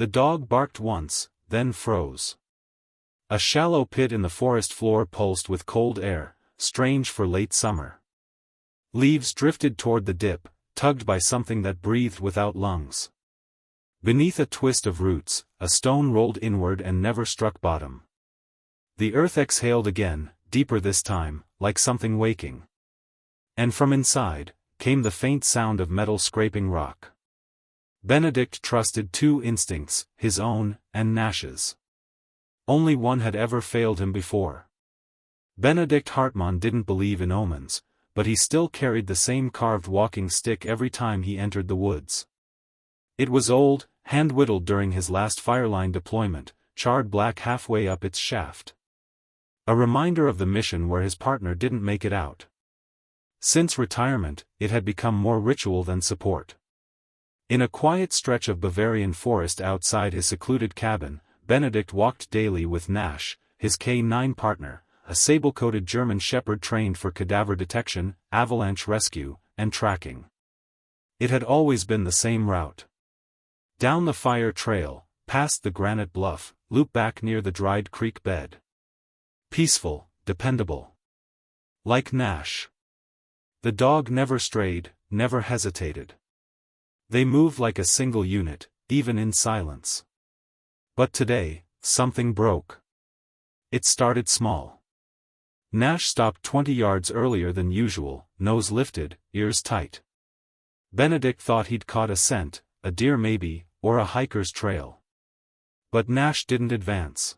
The dog barked once, then froze. A shallow pit in the forest floor pulsed with cold air, strange for late summer. Leaves drifted toward the dip, tugged by something that breathed without lungs. Beneath a twist of roots, a stone rolled inward and never struck bottom. The earth exhaled again, deeper this time, like something waking. And from inside, came the faint sound of metal scraping rock. Benedict trusted two instincts, his own, and Nash's. Only one had ever failed him before. Benedict Hartmann didn't believe in omens, but he still carried the same carved walking stick every time he entered the woods. It was old, hand-whittled during his last fireline deployment, charred black halfway up its shaft. A reminder of the mission where his partner didn't make it out. Since retirement, it had become more ritual than support. In a quiet stretch of Bavarian forest outside his secluded cabin, Benedict walked daily with Nash, his K9 partner, a sable-coated German shepherd trained for cadaver detection, avalanche rescue, and tracking. It had always been the same route. Down the fire trail, past the granite bluff, loop back near the dried creek bed. Peaceful, dependable. Like Nash. The dog never strayed, never hesitated. They moved like a single unit, even in silence. But today, something broke. It started small. Nash stopped 20 yards earlier than usual, nose lifted, ears tight. Benedict thought he'd caught a scent, a deer maybe, or a hiker's trail. But Nash didn't advance.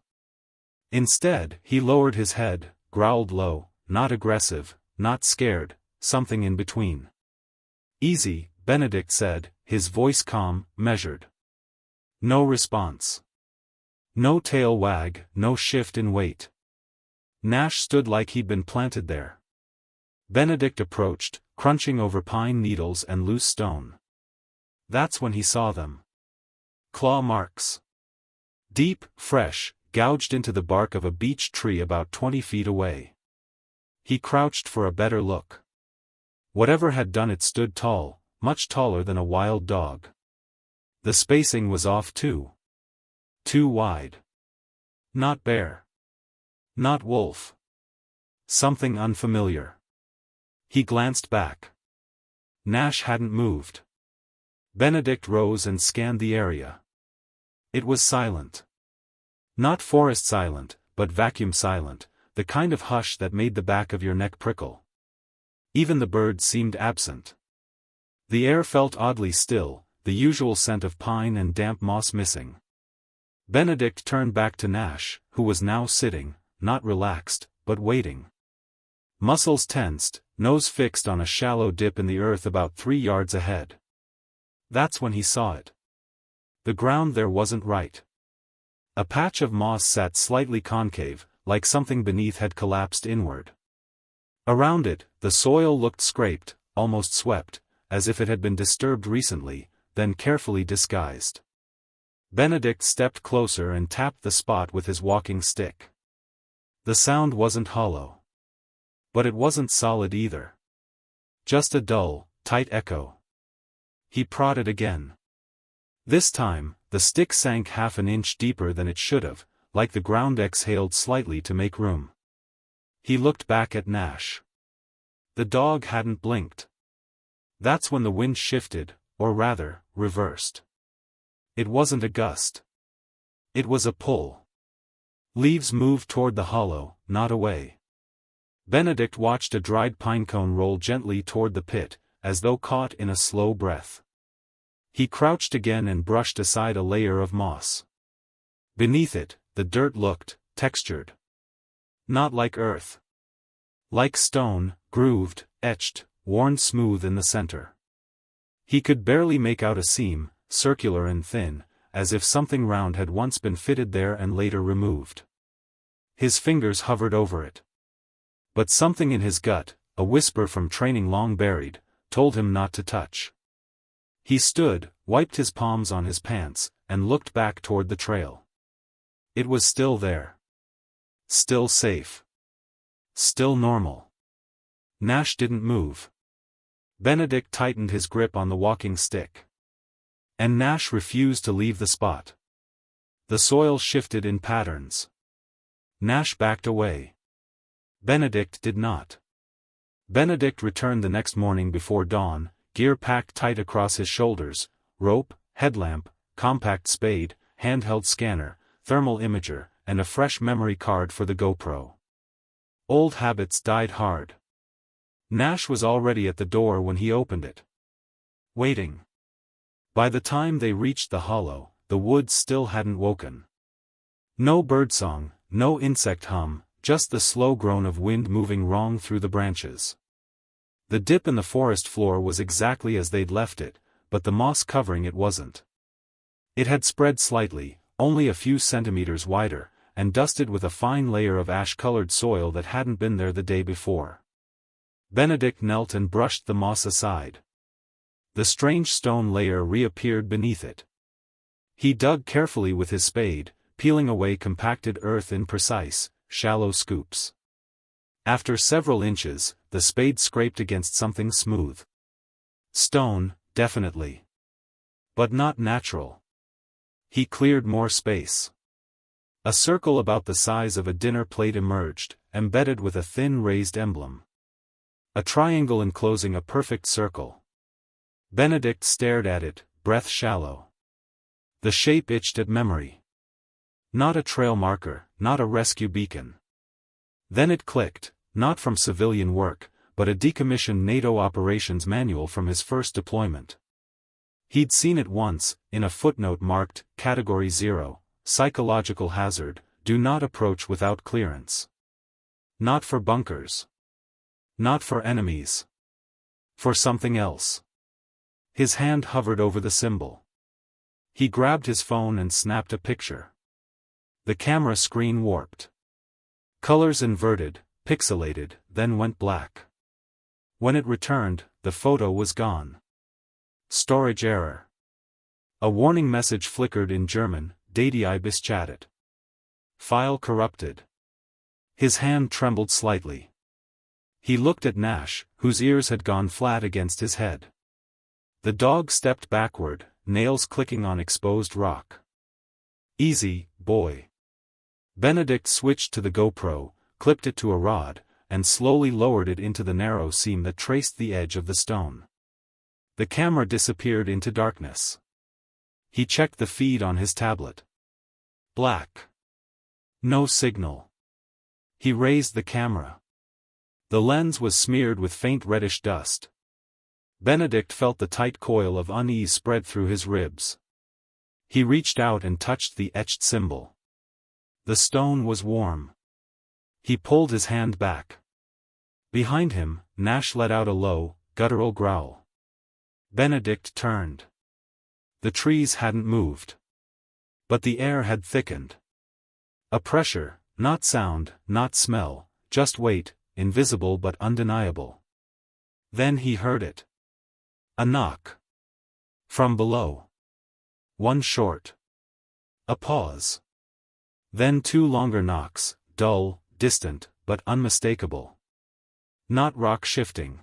Instead, he lowered his head, growled low, not aggressive, not scared, something in between. "Easy," Benedict said, his voice calm, measured. No response. No tail wag, no shift in weight. Nash stood like he'd been planted there. Benedict approached, crunching over pine needles and loose stone. That's when he saw them. Claw marks. Deep, fresh, gouged into the bark of a beech tree about 20 feet away. He crouched for a better look. Whatever had done it stood tall, much taller than a wild dog. The spacing was off too. Too wide. Not bear. Not wolf. Something unfamiliar. He glanced back. Nash hadn't moved. Benedict rose and scanned the area. It was silent. Not forest silent, but vacuum silent, the kind of hush that made the back of your neck prickle. Even the birds seemed absent. The air felt oddly still, the usual scent of pine and damp moss missing. Benedict turned back to Nash, who was now sitting, not relaxed, but waiting. Muscles tensed, nose fixed on a shallow dip in the earth about 3 yards ahead. That's when he saw it. The ground there wasn't right. A patch of moss sat slightly concave, like something beneath had collapsed inward. Around it, the soil looked scraped, almost swept, as if it had been disturbed recently, then carefully disguised. Benedict stepped closer and tapped the spot with his walking stick. The sound wasn't hollow. But it wasn't solid either. Just a dull, tight echo. He prodded again. This time, the stick sank half an inch deeper than it should have, like the ground exhaled slightly to make room. He looked back at Nash. The dog hadn't blinked. That's when the wind shifted, or rather, reversed. It wasn't a gust. It was a pull. Leaves moved toward the hollow, not away. Benedict watched a dried pinecone roll gently toward the pit, as though caught in a slow breath. He crouched again and brushed aside a layer of moss. Beneath it, the dirt looked textured. Not like earth. Like stone, grooved, etched, worn smooth in the center. He could barely make out a seam, circular and thin, as if something round had once been fitted there and later removed. His fingers hovered over it. But something in his gut, a whisper from training long buried, told him not to touch. He stood, wiped his palms on his pants, and looked back toward the trail. It was still there. Still safe. Still normal. Nash didn't move. Benedict tightened his grip on the walking stick. And Nash refused to leave the spot. The soil shifted in patterns. Nash backed away. Benedict did not. Benedict returned the next morning before dawn, gear packed tight across his shoulders, rope, headlamp, compact spade, handheld scanner, thermal imager, and a fresh memory card for the GoPro. Old habits died hard. Nash was already at the door when he opened it. Waiting. By the time they reached the hollow, the woods still hadn't woken. No birdsong, no insect hum, just the slow groan of wind moving wrong through the branches. The dip in the forest floor was exactly as they'd left it, but the moss covering it wasn't. It had spread slightly, only a few centimeters wider, and dusted with a fine layer of ash-colored soil that hadn't been there the day before. Benedict knelt and brushed the moss aside. The strange stone layer reappeared beneath it. He dug carefully with his spade, peeling away compacted earth in precise, shallow scoops. After several inches, the spade scraped against something smooth. Stone, definitely. But not natural. He cleared more space. A circle about the size of a dinner plate emerged, embedded with a thin raised emblem. A triangle enclosing a perfect circle. Benedict stared at it, breath shallow. The shape itched at memory. Not a trail marker, not a rescue beacon. Then it clicked, not from civilian work, but a decommissioned NATO operations manual from his first deployment. He'd seen it once, in a footnote marked, Category 0, Psychological Hazard, Do Not Approach Without Clearance. Not for bunkers. Not for enemies. For something else. His hand hovered over the symbol. He grabbed his phone and snapped a picture. The camera screen warped. Colors inverted, pixelated, then went black. When it returned, the photo was gone. Storage error. A warning message flickered in German, Datei beschädigt. File corrupted. His hand trembled slightly. He looked at Nash, whose ears had gone flat against his head. The dog stepped backward, nails clicking on exposed rock. Easy, boy. Benedict switched to the GoPro, clipped it to a rod, and slowly lowered it into the narrow seam that traced the edge of the stone. The camera disappeared into darkness. He checked the feed on his tablet. Black. No signal. He raised the camera. The lens was smeared with faint reddish dust. Benedict felt the tight coil of unease spread through his ribs. He reached out and touched the etched symbol. The stone was warm. He pulled his hand back. Behind him, Nash let out a low, guttural growl. Benedict turned. The trees hadn't moved. But the air had thickened. A pressure, not sound, not smell, just weight, invisible but undeniable. Then he heard it. A knock. From below. One short. A pause. Then two longer knocks, dull, distant, but unmistakable. Not rock shifting.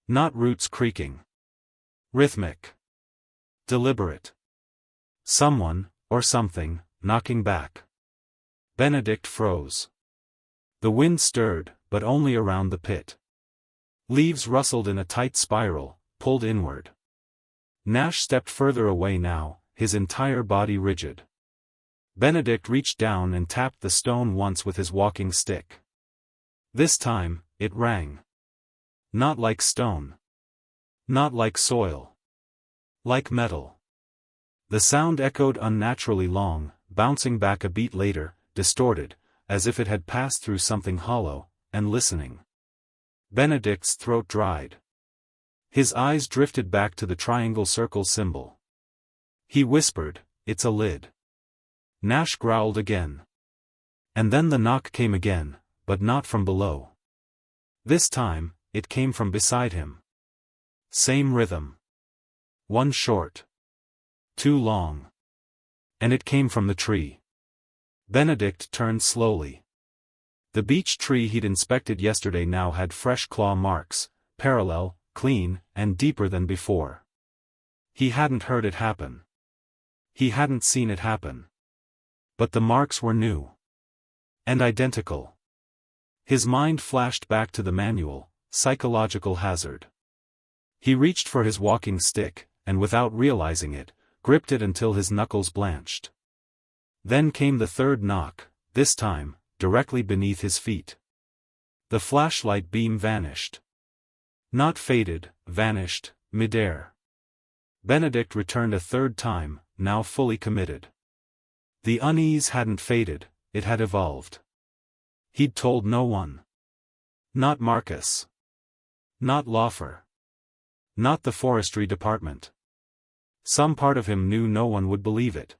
Not roots creaking. Rhythmic. Deliberate. Someone, or something, knocking back. Benedict froze. The wind stirred, but only around the pit. Leaves rustled in a tight spiral, pulled inward. Nash stepped further away now, his entire body rigid. Benedict reached down and tapped the stone once with his walking stick. This time, it rang. Not like stone. Not like soil. Like metal. The sound echoed unnaturally long, bouncing back a beat later, distorted, as if it had passed through something hollow, and listening. Benedict's throat dried. His eyes drifted back to the triangle circle symbol. He whispered, "It's a lid." Nash growled again. And then the knock came again, but not from below. This time, it came from beside him. Same rhythm. One short. Two long. And it came from the tree. Benedict turned slowly. The beech tree he'd inspected yesterday now had fresh claw marks, parallel, clean, and deeper than before. He hadn't heard it happen. He hadn't seen it happen. But the marks were new. And identical. His mind flashed back to the manual, psychological hazard. He reached for his walking stick, and without realizing it, gripped it until his knuckles blanched. Then came the third knock, this time, directly beneath his feet. The flashlight beam vanished. Not faded, vanished, midair. Benedict returned a third time, now fully committed. The unease hadn't faded, it had evolved. He'd told no one. Not Marcus. Not Laufer. Not the forestry department. Some part of him knew no one would believe it.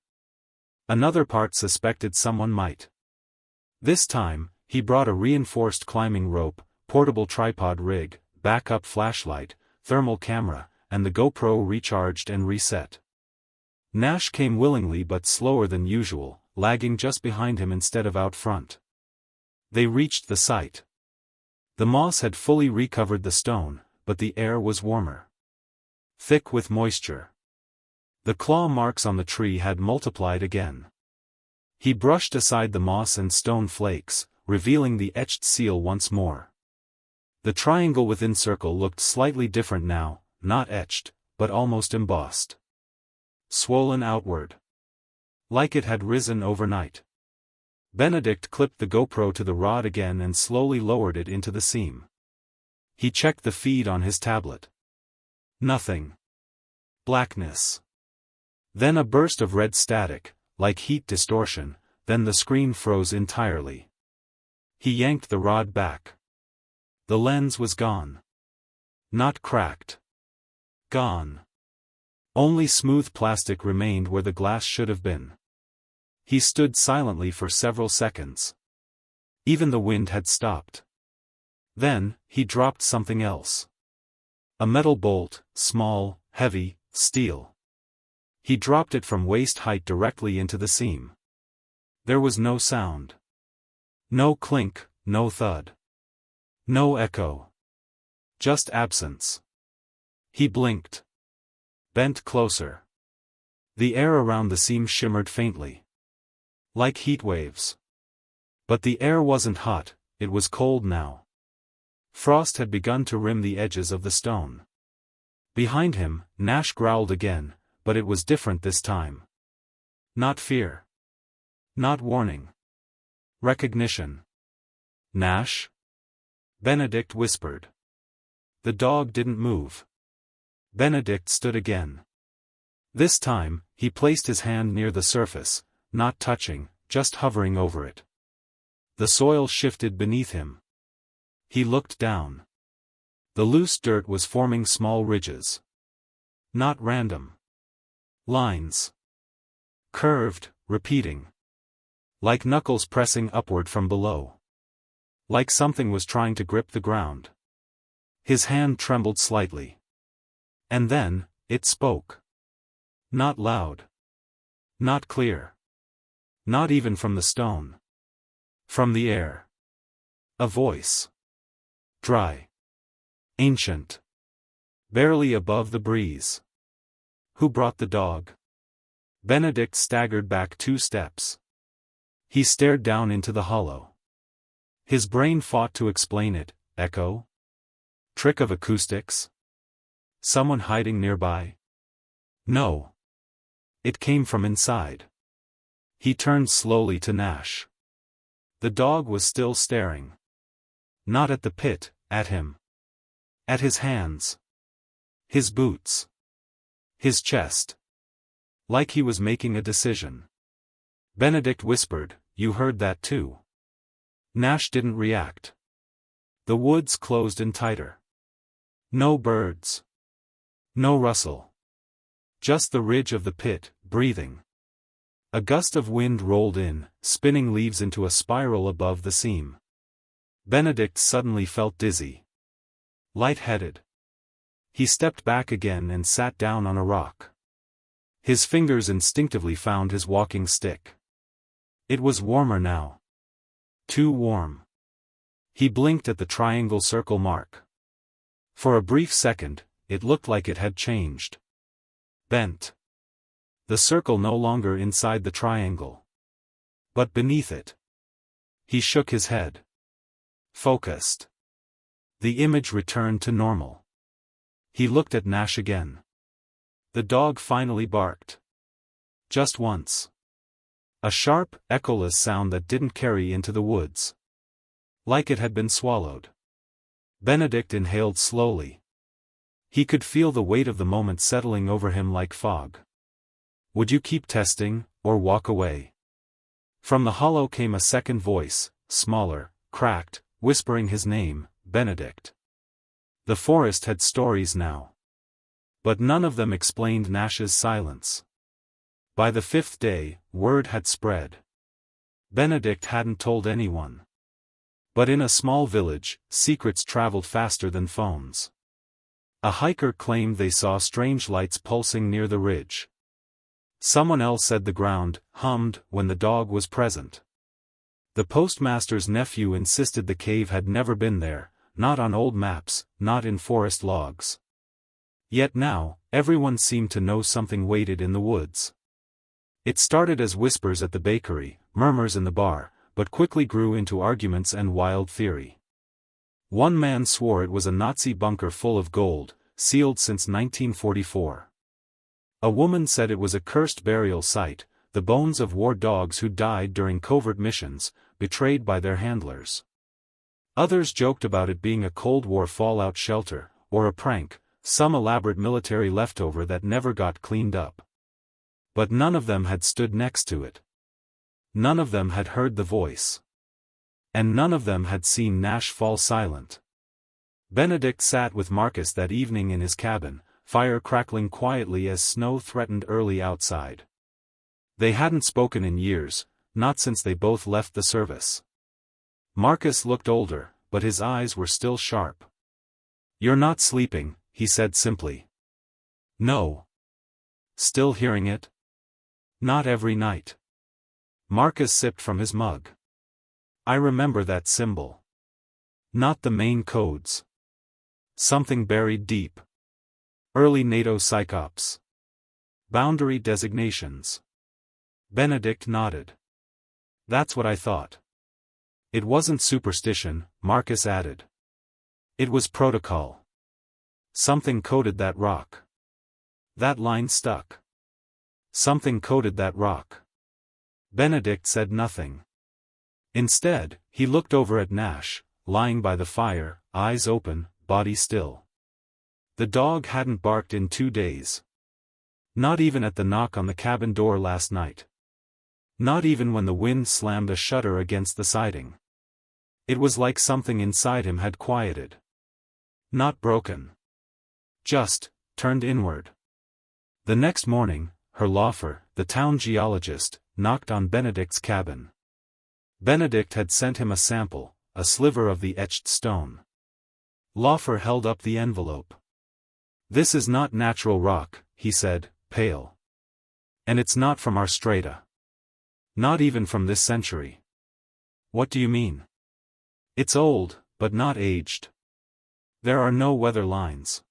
Another part suspected someone might. This time, he brought a reinforced climbing rope, portable tripod rig, backup flashlight, thermal camera, and the GoPro recharged and reset. Nash came willingly but slower than usual, lagging just behind him instead of out front. They reached the site. The moss had fully recovered the stone, but the air was warmer. Thick with moisture. The claw marks on the tree had multiplied again. He brushed aside the moss and stone flakes, revealing the etched seal once more. The triangle within circle looked slightly different now, not etched, but almost embossed. Swollen outward. Like it had risen overnight. Benedict clipped the GoPro to the rod again and slowly lowered it into the seam. He checked the feed on his tablet. Nothing. Blackness. Then a burst of red static, like heat distortion, then the screen froze entirely. He yanked the rod back. The lens was gone. Not cracked. Gone. Only smooth plastic remained where the glass should have been. He stood silently for several seconds. Even the wind had stopped. Then, he dropped something else. A metal bolt, small, heavy, steel. He dropped it from waist height directly into the seam. There was no sound. No clink, no thud. No echo. Just absence. He blinked. Bent closer. The air around the seam shimmered faintly. Like heat waves. But the air wasn't hot, it was cold now. Frost had begun to rim the edges of the stone. Behind him, Nash growled again, but it was different this time. Not fear. Not warning. Recognition. Nash? Benedict whispered. The dog didn't move. Benedict stood again. This time, he placed his hand near the surface, not touching, just hovering over it. The soil shifted beneath him. He looked down. The loose dirt was forming small ridges. Not random. Lines. Curved, repeating. Like knuckles pressing upward from below. Like something was trying to grip the ground. His hand trembled slightly. And then, it spoke. Not loud. Not clear. Not even from the stone. From the air. A voice. Dry. Ancient. Barely above the breeze. Who brought the dog? Benedict staggered back 2 steps. He stared down into the hollow. His brain fought to explain it. Echo? Trick of acoustics? Someone hiding nearby? No. It came from inside. He turned slowly to Nash. The dog was still staring. Not at the pit, at him. At his hands. His boots. His chest. Like he was making a decision. Benedict whispered, "You heard that too." Nash didn't react. The woods closed in tighter. No birds. No rustle. Just the ridge of the pit, breathing. A gust of wind rolled in, spinning leaves into a spiral above the seam. Benedict suddenly felt dizzy. Light-headed. He stepped back again and sat down on a rock. His fingers instinctively found his walking stick. It was warmer now. Too warm. He blinked at the triangle circle mark. For a brief second, it looked like it had changed. Bent. The circle no longer inside the triangle. But beneath it. He shook his head. Focused. The image returned to normal. He looked at Nash again. The dog finally barked. Just once. A sharp, echoless sound that didn't carry into the woods. Like it had been swallowed. Benedict inhaled slowly. He could feel the weight of the moment settling over him like fog. Would you keep testing, or walk away? From the hollow came a second voice, smaller, cracked, whispering his name, Benedict. The forest had stories now. But none of them explained Nash's silence. By the 5th day, word had spread. Benedict hadn't told anyone. But in a small village, secrets traveled faster than phones. A hiker claimed they saw strange lights pulsing near the ridge. Someone else said the ground hummed when the dog was present. The postmaster's nephew insisted the cave had never been there, not on old maps, not in forest logs. Yet now, everyone seemed to know something waited in the woods. It started as whispers at the bakery, murmurs in the bar, but quickly grew into arguments and wild theory. One man swore it was a Nazi bunker full of gold, sealed since 1944. A woman said it was a cursed burial site, the bones of war dogs who died during covert missions, betrayed by their handlers. Others joked about it being a Cold War fallout shelter, or a prank, some elaborate military leftover that never got cleaned up. But none of them had stood next to it. None of them had heard the voice. And none of them had seen Nash fall silent. Benedict sat with Marcus that evening in his cabin, fire crackling quietly as snow threatened early outside. They hadn't spoken in years, not since they both left the service. Marcus looked older, but his eyes were still sharp. "You're not sleeping," he said simply. "No." "Still hearing it?" "Not every night." Marcus sipped from his mug. "I remember that symbol. Not the main codes. Something buried deep. Early NATO psychops. Boundary designations." Benedict nodded. "That's what I thought." "It wasn't superstition," Marcus added. "It was protocol. Something coded that rock. That line stuck. Something coded that rock." Benedict said nothing. Instead, he looked over at Nash, lying by the fire, eyes open, body still. The dog hadn't barked in 2 days. Not even at the knock on the cabin door last night. Not even when the wind slammed a shutter against the siding. It was like something inside him had quieted. Not broken. Just turned inward. The next morning, Herlaufer, the town geologist, knocked on Benedict's cabin. Benedict had sent him a sample, a sliver of the etched stone. Laufer held up the envelope. "This is not natural rock," he said, pale. "And it's not from our strata. Not even from this century." "What do you mean?" "It's old, but not aged. There are no weather lines.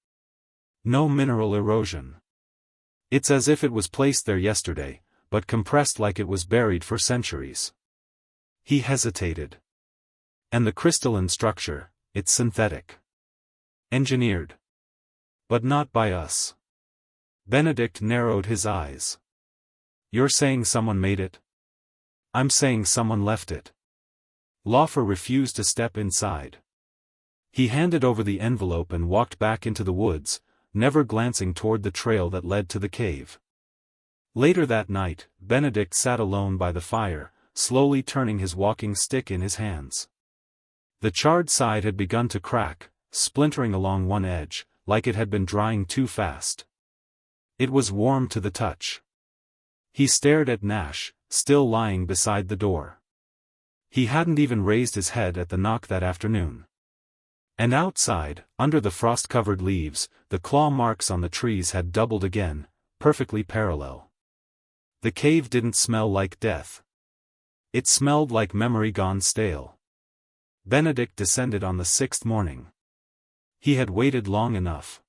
No mineral erosion. It's as if it was placed there yesterday, but compressed like it was buried for centuries." He hesitated. "And the crystalline structure, it's synthetic. Engineered. But not by us." Benedict narrowed his eyes. "You're saying someone made it?" "I'm saying someone left it." Laufer refused to step inside. He handed over the envelope and walked back into the woods, never glancing toward the trail that led to the cave. Later that night, Benedict sat alone by the fire, slowly turning his walking stick in his hands. The charred side had begun to crack, splintering along one edge, like it had been drying too fast. It was warm to the touch. He stared at Nash, still lying beside the door. He hadn't even raised his head at the knock that afternoon. And outside, under the frost-covered leaves, the claw marks on the trees had doubled again, perfectly parallel. The cave didn't smell like death. It smelled like memory gone stale. Benedict descended on the 6th morning. He had waited long enough.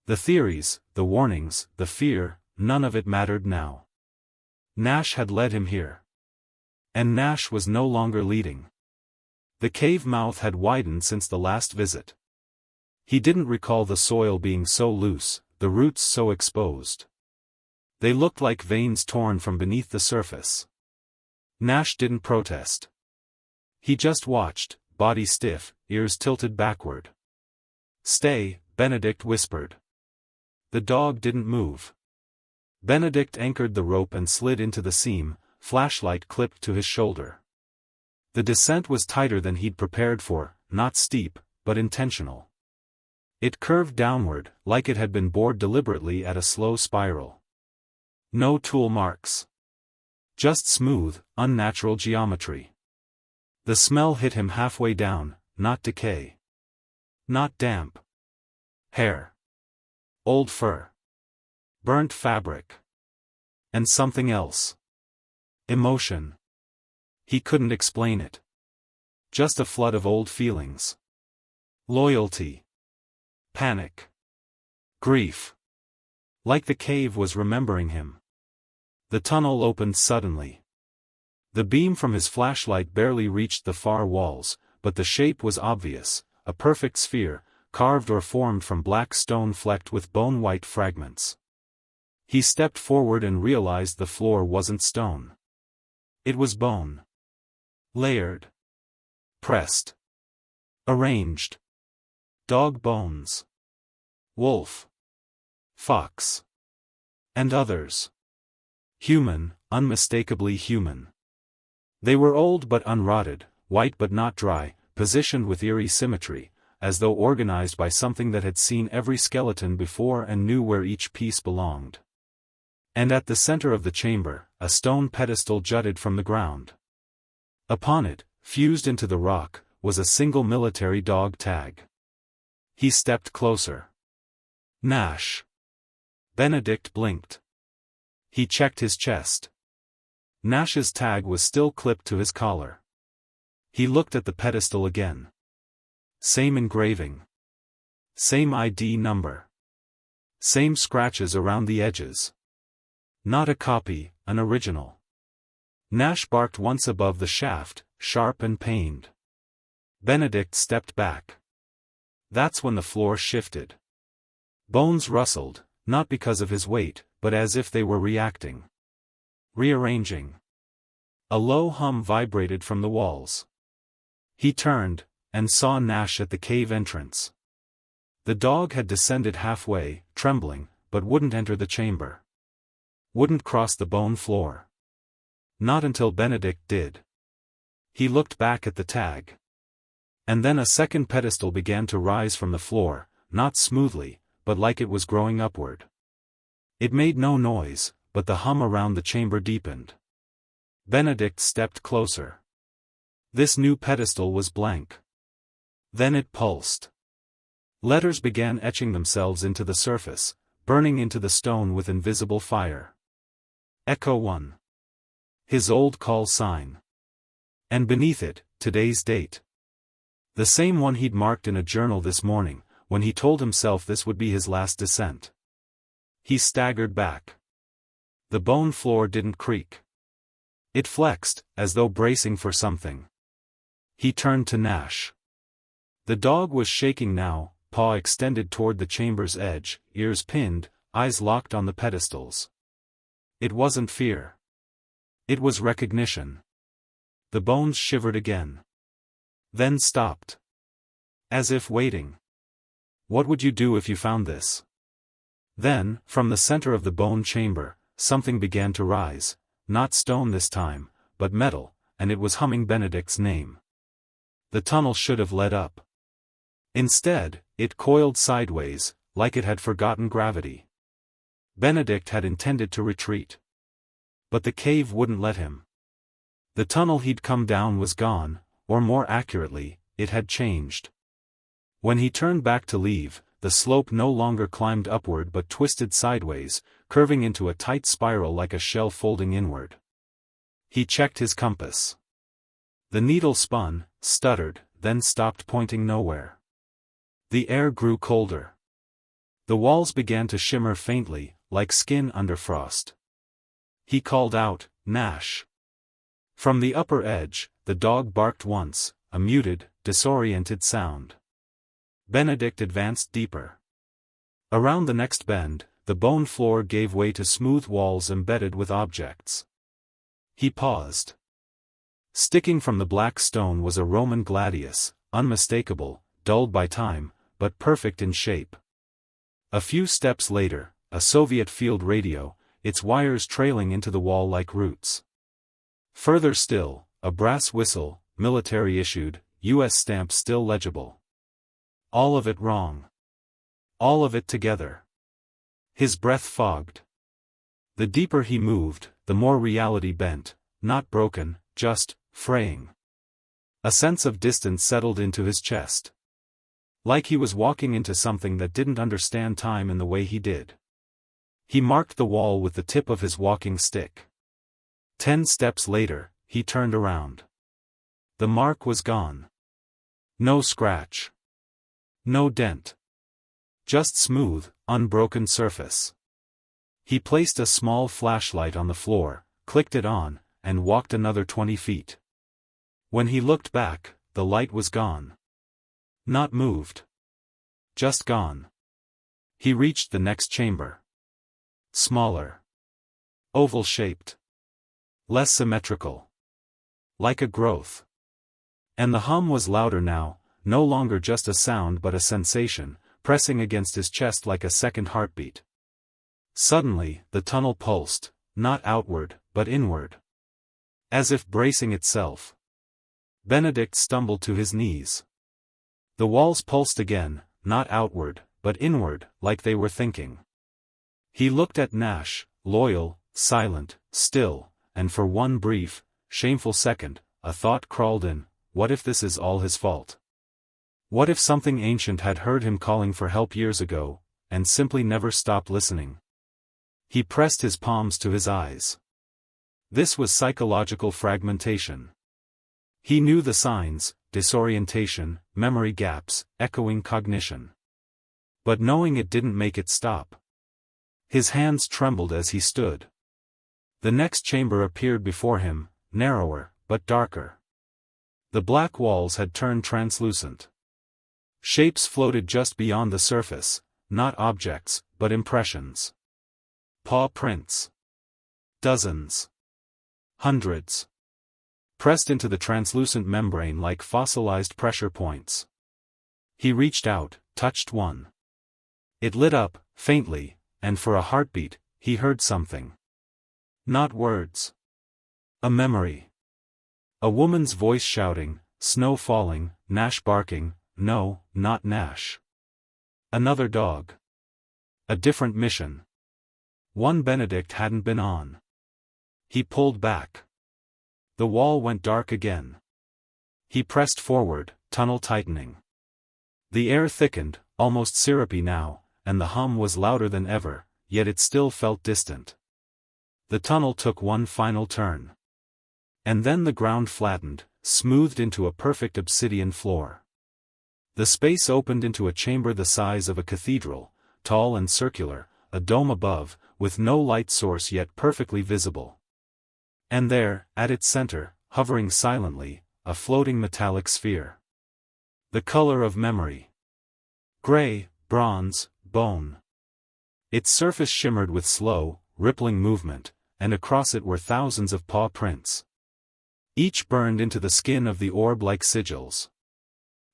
The theories, the warnings, the fear, none of it mattered now. Nash had led him here. And Nash was no longer leading. The cave mouth had widened since the last visit. He didn't recall the soil being so loose, the roots so exposed. They looked like veins torn from beneath the surface. Nash didn't protest. He just watched, body stiff, ears tilted backward. "Stay," Benedict whispered. The dog didn't move. Benedict anchored the rope and slid into the seam, flashlight clipped to his shoulder. The descent was tighter than he'd prepared for, not steep, but intentional. It curved downward, like it had been bored deliberately at a slow spiral. No tool marks. Just smooth, unnatural geometry. The smell hit him halfway down, not decay. Not damp. Hair. Old fur. Burnt fabric. And something else. Emotion. He couldn't explain it. Just a flood of old feelings. Loyalty. Panic. Grief. Like the cave was remembering him. The tunnel opened suddenly. The beam from his flashlight barely reached the far walls, but the shape was obvious, a perfect sphere, carved or formed from black stone flecked with bone-white fragments. He stepped forward and realized the floor wasn't stone. It was bone. Layered. Pressed. Arranged. Dog bones. Wolf. Fox. And others. Human, unmistakably human. They were old but unrotted, white but not dry, positioned with eerie symmetry, as though organized by something that had seen every skeleton before and knew where each piece belonged. And at the center of the chamber, a stone pedestal jutted from the ground. Upon it, fused into the rock, was a single military dog tag. He stepped closer. Nash. Benedict blinked. He checked his chest. Nash's tag was still clipped to his collar. He looked at the pedestal again. Same engraving. Same ID number. Same scratches around the edges. Not a copy, an original. Nash barked once above the shaft, sharp and pained. Benedict stepped back. That's when the floor shifted. Bones rustled, not because of his weight, but as if they were reacting. Rearranging. A low hum vibrated from the walls. He turned, and saw Nash at the cave entrance. The dog had descended halfway, trembling, but wouldn't enter the chamber. Wouldn't cross the bone floor. Not until Benedict did. He looked back at the tag. And then a second pedestal began to rise from the floor, not smoothly, but like it was growing upward. It made no noise, but the hum around the chamber deepened. Benedict stepped closer. This new pedestal was blank. Then it pulsed. Letters began etching themselves into the surface, burning into the stone with invisible fire. Echo 1. His old call sign. And beneath it, today's date. The same one he'd marked in a journal this morning, when he told himself this would be his last descent. He staggered back. The bone floor didn't creak. It flexed, as though bracing for something. He turned to Nash. The dog was shaking now, paw extended toward the chamber's edge, ears pinned, eyes locked on the pedestals. It wasn't fear. It was recognition. The bones shivered again. Then stopped. As if waiting. What would you do if you found this? Then, from the center of the bone chamber, something began to rise, not stone this time, but metal, and it was humming Benedict's name. The tunnel should have led up. Instead, it coiled sideways, like it had forgotten gravity. Benedict had intended to retreat. But the cave wouldn't let him. The tunnel he'd come down was gone, or more accurately, it had changed. When he turned back to leave, the slope no longer climbed upward but twisted sideways, curving into a tight spiral like a shell folding inward. He checked his compass. The needle spun, stuttered, then stopped pointing nowhere. The air grew colder. The walls began to shimmer faintly, like skin under frost. He called out, "Nash." From the upper edge, the dog barked once, a muted, disoriented sound. Benedict advanced deeper. Around the next bend, the bone floor gave way to smooth walls embedded with objects. He paused. Sticking from the black stone was a Roman gladius, unmistakable, dulled by time, but perfect in shape. A few steps later, a Soviet field radio, its wires trailing into the wall like roots. Further still, a brass whistle, military-issued, U.S. stamp still legible. All of it wrong. All of it together. His breath fogged. The deeper he moved, the more reality bent, not broken, just fraying. A sense of distance settled into his chest. Like he was walking into something that didn't understand time in the way he did. He marked the wall with the tip of his walking stick. 10 steps later, he turned around. The mark was gone. No scratch. No dent. Just smooth, unbroken surface. He placed a small flashlight on the floor, clicked it on, and walked another 20 feet. When he looked back, the light was gone. Not moved. Just gone. He reached the next chamber. Smaller. Oval-shaped. Less symmetrical. Like a growth. And the hum was louder now, no longer just a sound but a sensation, pressing against his chest like a second heartbeat. Suddenly, the tunnel pulsed, not outward, but inward. As if bracing itself. Benedict stumbled to his knees. The walls pulsed again, not outward, but inward, like they were thinking. He looked at Nash, loyal, silent, still, and for one brief, shameful second, a thought crawled in, what if this is all his fault? What if something ancient had heard him calling for help years ago, and simply never stopped listening? He pressed his palms to his eyes. This was psychological fragmentation. He knew the signs, disorientation, memory gaps, echoing cognition. But knowing it didn't make it stop. His hands trembled as he stood. The next chamber appeared before him, narrower, but darker. The black walls had turned translucent. Shapes floated just beyond the surface, not objects, but impressions. Paw prints. Dozens. Hundreds. Pressed into the translucent membrane like fossilized pressure points. He reached out, touched one. It lit up, faintly, and for a heartbeat, he heard something. Not words. A memory. A woman's voice shouting, snow falling, Nash barking, no, not Nash. Another dog. A different mission. One Benedict hadn't been on. He pulled back. The wall went dark again. He pressed forward, tunnel tightening. The air thickened, almost syrupy now, and the hum was louder than ever, yet it still felt distant. The tunnel took one final turn. And then the ground flattened, smoothed into a perfect obsidian floor. The space opened into a chamber the size of a cathedral, tall and circular, a dome above, with no light source yet perfectly visible. And there, at its center, hovering silently, a floating metallic sphere. The color of memory. Gray, bronze, bone. Its surface shimmered with slow, rippling movement, and across it were thousands of paw prints. Each burned into the skin of the orb like sigils.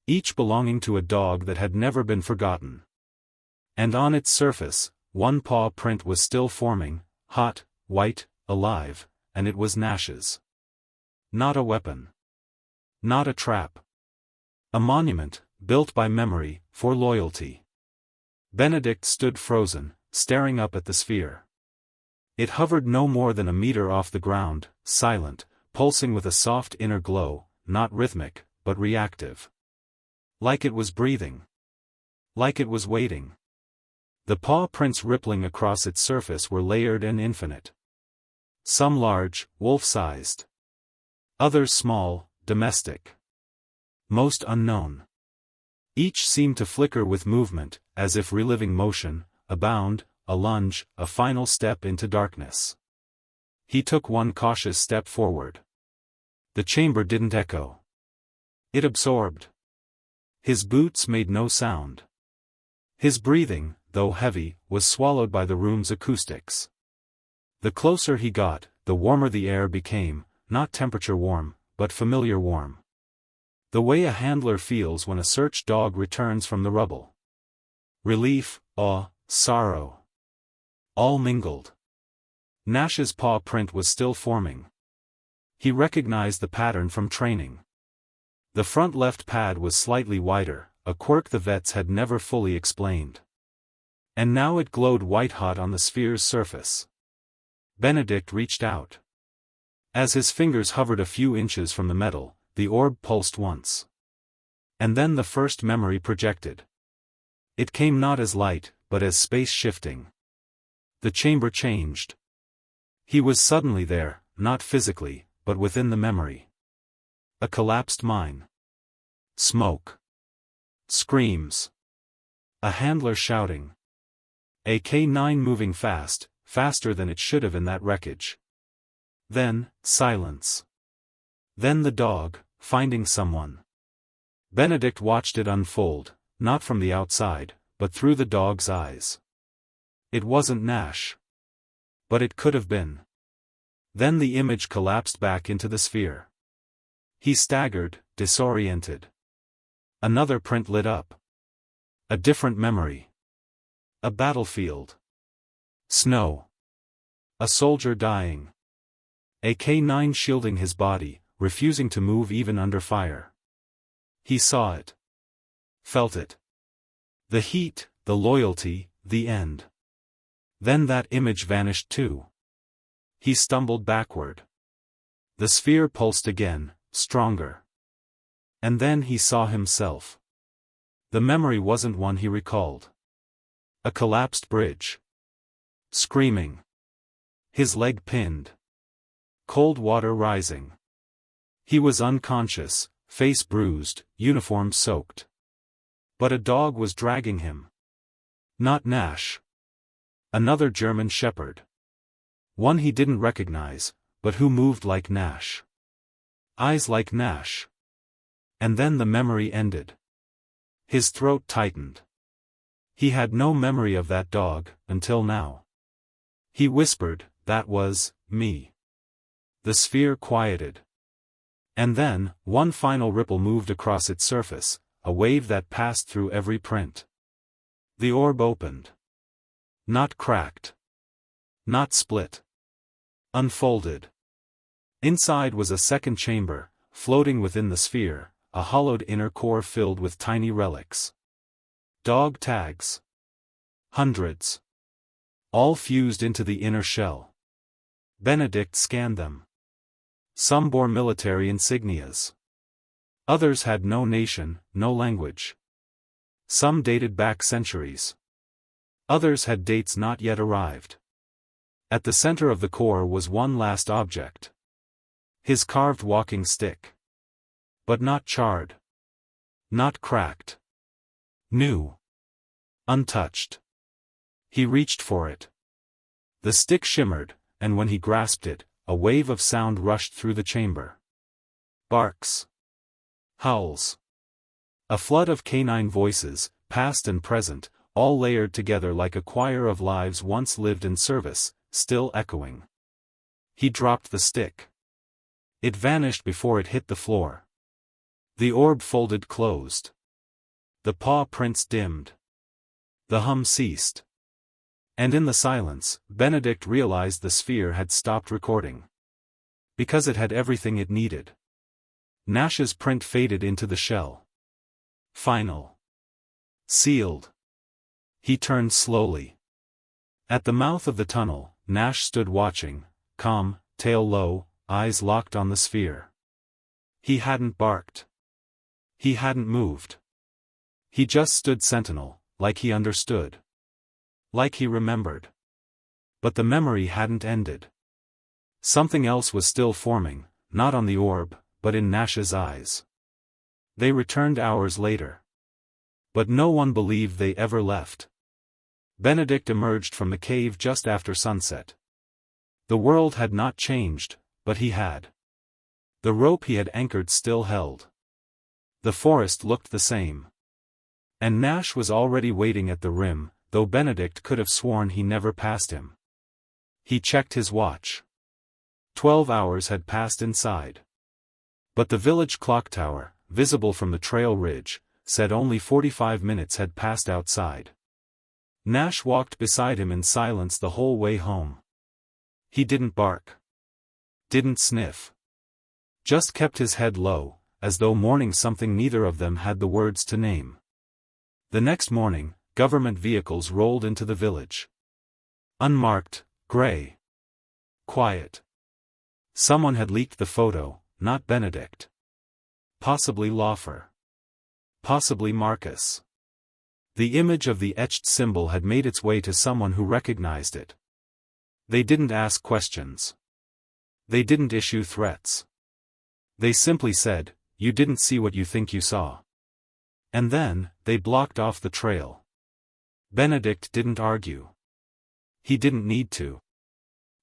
Each belonging to a dog that had never been forgotten. And on its surface, one paw print was still forming, hot, white, alive, and it was Nash's. Not a weapon. Not a trap. A monument, built by memory, for loyalty. Benedict stood frozen, staring up at the sphere. It hovered no more than a meter off the ground, silent, pulsing with a soft inner glow, not rhythmic, but reactive. Like it was breathing. Like it was waiting. The paw prints rippling across its surface were layered and infinite. Some large, wolf-sized. Others small, domestic. Most unknown. Each seemed to flicker with movement, as if reliving motion, a bound, a lunge, a final step into darkness. He took one cautious step forward. The chamber didn't echo. It absorbed. His boots made no sound. His breathing, though heavy, was swallowed by the room's acoustics. The closer he got, the warmer the air became, not temperature warm, but familiar warm. The way a handler feels when a search dog returns from the rubble. Relief, awe, sorrow. All mingled. Nash's paw print was still forming. He recognized the pattern from training. The front left pad was slightly wider, a quirk the vets had never fully explained. And now it glowed white-hot on the sphere's surface. Benedict reached out. As his fingers hovered a few inches from the metal, the orb pulsed once. And then the first memory projected. It came not as light, but as space shifting. The chamber changed. He was suddenly there, not physically, but within the memory. A collapsed mine. Smoke. Screams. A handler shouting. A K9 moving fast, faster than it should have in that wreckage. Then, silence. Then the dog, finding someone. Benedict watched it unfold, not from the outside, but through the dog's eyes. It wasn't Nash. But it could have been. Then the image collapsed back into the sphere. He staggered, disoriented. Another print lit up. A different memory. A battlefield. Snow. A soldier dying. A K9 shielding his body, refusing to move even under fire. He saw it. Felt it. The heat, the loyalty, the end. Then that image vanished too. He stumbled backward. The sphere pulsed again, stronger. And then he saw himself. The memory wasn't one he recalled. A collapsed bridge. Screaming. His leg pinned. Cold water rising. He was unconscious, face bruised, uniform soaked. But a dog was dragging him. Not Nash. Another German shepherd. One he didn't recognize, but who moved like Nash. Eyes like Nash. And then the memory ended. His throat tightened. He had no memory of that dog, until now. He whispered, "That was me." The sphere quieted. And then, one final ripple moved across its surface, a wave that passed through every print. The orb opened. Not cracked. Not split. Unfolded. Inside was a second chamber, floating within the sphere, a hollowed inner core filled with tiny relics. Dog tags. Hundreds. All fused into the inner shell. Benedict scanned them. Some bore military insignias. Others had no nation, no language. Some dated back centuries. Others had dates not yet arrived. At the center of the core was one last object. His carved walking stick. But not charred. Not cracked. New. Untouched. He reached for it. The stick shimmered, and when he grasped it, a wave of sound rushed through the chamber. Barks. Howls. A flood of canine voices, past and present, all layered together like a choir of lives once lived in service, still echoing. He dropped the stick. It vanished before it hit the floor. The orb folded closed. The paw prints dimmed. The hum ceased. And in the silence, Benedict realized the sphere had stopped recording. Because it had everything it needed. Nash's print faded into the shell. Final. Sealed. He turned slowly. At the mouth of the tunnel, Nash stood watching, calm, tail low, eyes locked on the sphere. He hadn't barked. He hadn't moved. He just stood sentinel, like he understood. Like he remembered. But the memory hadn't ended. Something else was still forming, not on the orb, but in Nash's eyes. They returned hours later. But no one believed they ever left. Benedict emerged from the cave just after sunset. The world had not changed, but he had. The rope he had anchored still held. The forest looked the same. And Nash was already waiting at the rim, though Benedict could have sworn he never passed him. He checked his watch. 12 hours had passed inside. But the village clock tower, visible from the trail ridge, said only 45 minutes had passed outside. Nash walked beside him in silence the whole way home. He didn't bark. Didn't sniff. Just kept his head low, as though mourning something neither of them had the words to name. The next morning, government vehicles rolled into the village. Unmarked, gray. Quiet. Someone had leaked the photo, not Benedict. Possibly Laufer. Possibly Marcus. The image of the etched symbol had made its way to someone who recognized it. They didn't ask questions. They didn't issue threats. They simply said, "You didn't see what you think you saw." And then, they blocked off the trail. Benedict didn't argue. He didn't need to.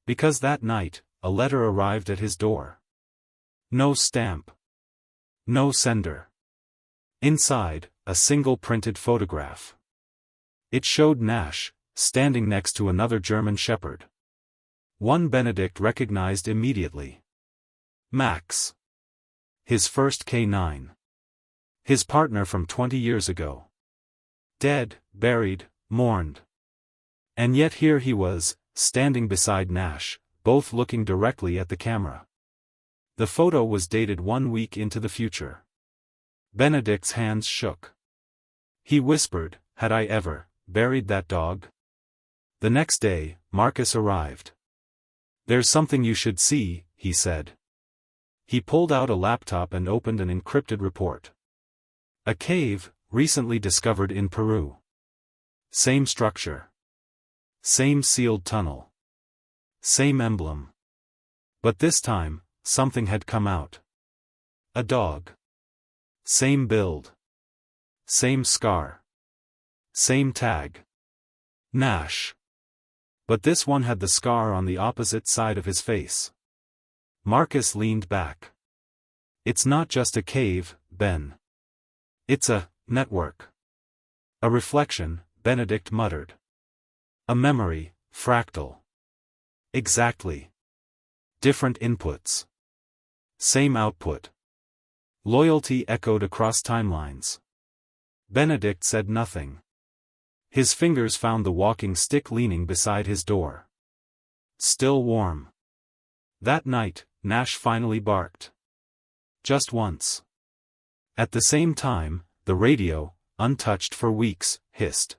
Because that night, a letter arrived at his door. No stamp. No sender. Inside, a single printed photograph. It showed Nash, standing next to another German shepherd. One Benedict recognized immediately. Max. His first K9. His partner from 20 years ago. Dead, buried, mourned. And yet here he was, standing beside Nash, both looking directly at the camera. The photo was dated 1 week into the future. Benedict's hands shook. He whispered, "Had I ever buried that dog?" The next day, Marcus arrived. "There's something you should see," he said. He pulled out a laptop and opened an encrypted report. A cave, recently discovered in Peru. Same structure. Same sealed tunnel. Same emblem. But this time, something had come out. A dog. Same build. Same scar. Same tag. Nash. But this one had the scar on the opposite side of his face. Marcus leaned back. "It's not just a cave, Ben. It's a network." "A reflection," Benedict muttered. "A memory, fractal." "Exactly. Different inputs. Same output." Loyalty echoed across timelines. Benedict said nothing. His fingers found the walking stick leaning beside his door. Still warm. That night, Nash finally barked. Just once. At the same time, the radio, untouched for weeks, hissed.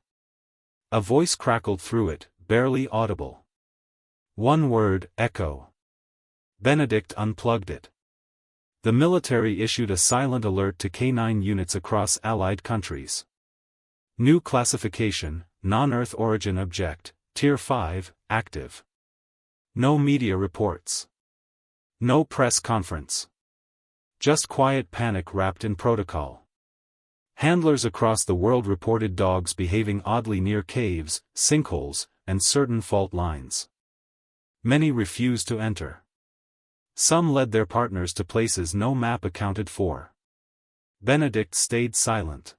A voice crackled through it, barely audible. One word, echo. Benedict unplugged it. The military issued a silent alert to K9 units across Allied countries. New classification, non-Earth origin object, Tier 5, active. No media reports. No press conference. Just quiet panic wrapped in protocol. Handlers across the world reported dogs behaving oddly near caves, sinkholes, and certain fault lines. Many refused to enter. Some led their partners to places no map accounted for. Benedict stayed silent.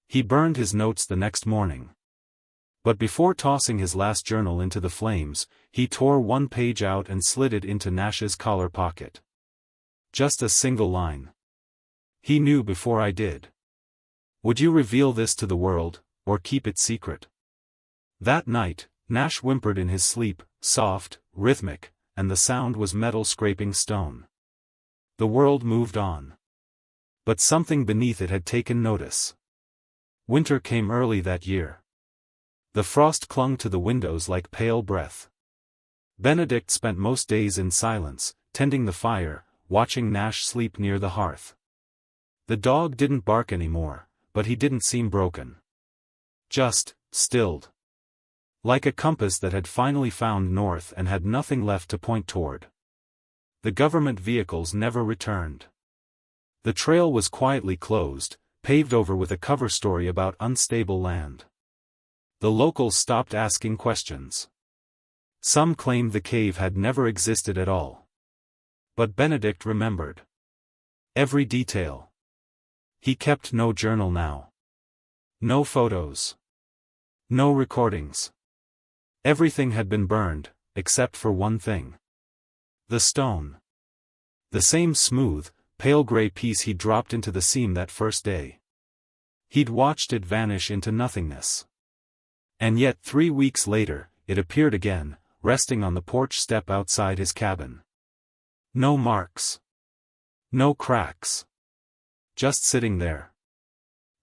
He burned his notes the next morning. But before tossing his last journal into the flames, he tore one page out and slid it into Nash's collar pocket. Just a single line. "He knew before I did. Would you reveal this to the world, or keep it secret?" That night, Nash whimpered in his sleep, soft, rhythmic, and the sound was metal scraping stone. The world moved on. But something beneath it had taken notice. Winter came early that year. The frost clung to the windows like pale breath. Benedict spent most days in silence, tending the fire, watching Nash sleep near the hearth. The dog didn't bark anymore, but he didn't seem broken. Just stilled. Like a compass that had finally found north and had nothing left to point toward. The government vehicles never returned. The trail was quietly closed, paved over with a cover story about unstable land. The locals stopped asking questions. Some claimed the cave had never existed at all. But Benedict remembered every detail. He kept no journal now. No photos. No recordings. Everything had been burned, except for one thing. The stone. The same smooth, pale gray piece he'd dropped into the seam that first day. He'd watched it vanish into nothingness. And yet 3 weeks later, it appeared again, resting on the porch step outside his cabin. No marks. No cracks. Just sitting there.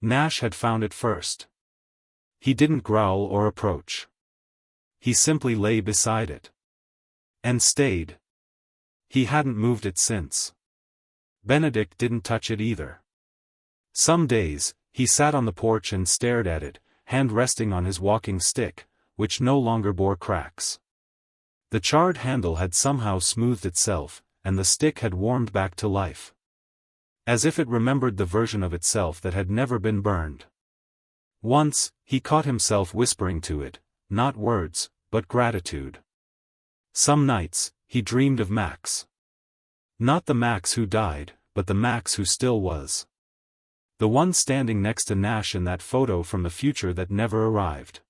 Nash had found it first. He didn't growl or approach. He simply lay beside it. And stayed. He hadn't moved it since. Benedict didn't touch it either. Some days, he sat on the porch and stared at it, hand resting on his walking stick, which no longer bore cracks. The charred handle had somehow smoothed itself, and the stick had warmed back to life. As if it remembered the version of itself that had never been burned. Once, he caught himself whispering to it, not words, but gratitude. Some nights, he dreamed of Max. Not the Max who died, but the Max who still was. The one standing next to Nash in that photo from the future that never arrived.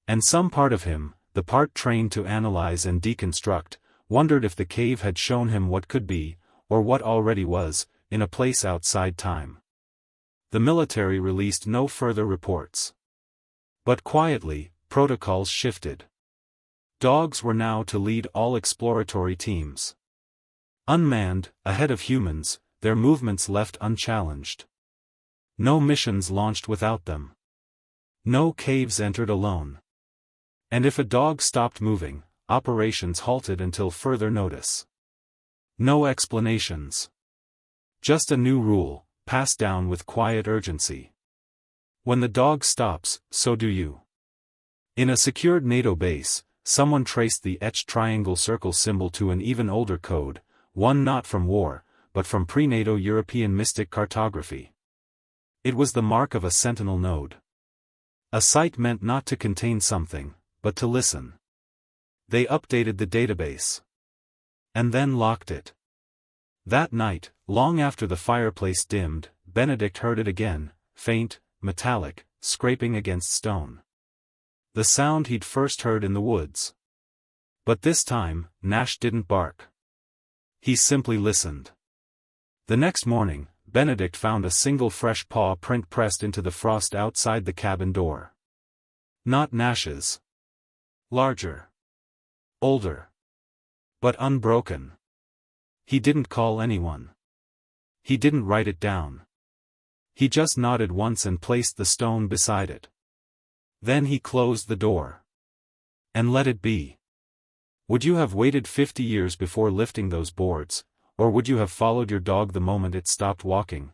And some part of him, the part trained to analyze and deconstruct, wondered if the cave had shown him what could be, or what already was, in a place outside time. The military released no further reports. But quietly, protocols shifted. Dogs were now to lead all exploratory teams. Unmanned, ahead of humans, their movements left unchallenged. No missions launched without them. No caves entered alone. And if a dog stopped moving, operations halted until further notice. No explanations. Just a new rule, passed down with quiet urgency. When the dog stops, so do you. In a secured NATO base, someone traced the etched triangle circle symbol to an even older code, one not from war, but from pre-NATO European mystic cartography. It was the mark of a sentinel node. A site meant not to contain something, but to listen. They updated the database. And then locked it. That night, long after the fireplace dimmed, Benedict heard it again, faint, metallic, scraping against stone. The sound he'd first heard in the woods. But this time, Nash didn't bark. He simply listened. The next morning, Benedict found a single fresh paw print pressed into the frost outside the cabin door. Not Nash's. Larger. Older. But unbroken. He didn't call anyone. He didn't write it down. He just nodded once and placed the stone beside it. Then he closed the door. And let it be. Would you have waited 50 years before lifting those boards, or would you have followed your dog the moment it stopped walking?